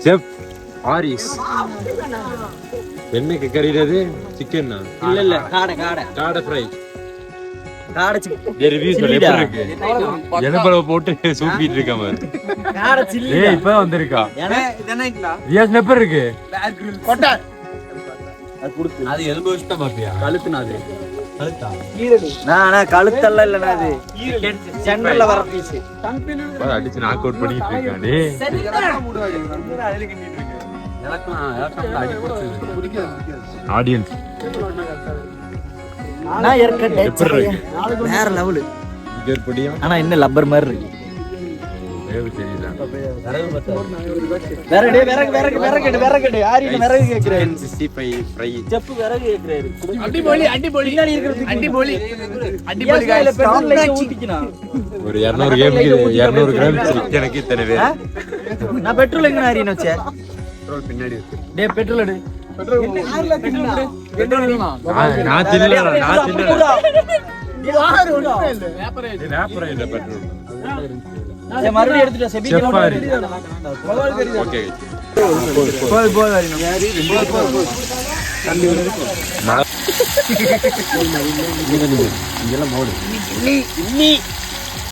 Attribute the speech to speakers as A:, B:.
A: chef Aries என்ன கறிறது chicken
B: இல்ல காடை ஃப்ரை காடை சிக்கன்
A: ரிவ்யூ சொல்ல எப்படி இருக்கு எண்ணெய் போட்டு சூப்பிட்டு இருக்காம
B: காடை சில்லி
A: ஏய் இப்ப வந்திருக்கா
B: இதனேங்களா
A: ரியாஸ் நெப்பர் இருக்கு
B: கொட்டை
A: அது குடுத்து அது எலும்பு வச்சு தான் பாப்பியா
B: கழுத்துனாது
A: கழுத்தா
B: நானா கழுத்தல்ல இல்லனா அது சென்டர்ல வர பீஸ்
A: அடிச்சு நாக் அவுட் பண்ணிட்டு இருக்கான் டேய் ஆடியன்ஸ்
B: நான் ஏற்கனவே வேற லெவல்
A: இதற்படியா
B: ஆனா என்ன லப்பர் மாதிரி இருக்கு
A: வேவு தெரியல
B: விறகு ஆரியில விறகு கேக்குறாரு
A: 65 ஃப்ரை
B: செப் விறகு கேக்குறாரு
C: அடிபொலி
B: பின்னாடி இருக்கிறது
C: அடிபொலி
B: பெட்ரோல் ஊத்திக்கணும்
A: ஒரு 200 கிராம் சிக்கனுக்கு இத்தனை பேர்
B: நான் பெட்ரோல் எங்க ஆரின்னு வச்சேன்
A: பெட்ரோல் பின்னாடி இருக்கு
B: டேய் பெட்ரோல் எடு
A: நான் தின்னல
C: வேப்பரே
A: இல்ல பெட்ரோல்
B: மறுபடியும் எடுத்துட்டேன் செபிக்கு
A: ஓகே
B: இதெல்லாம் மோடு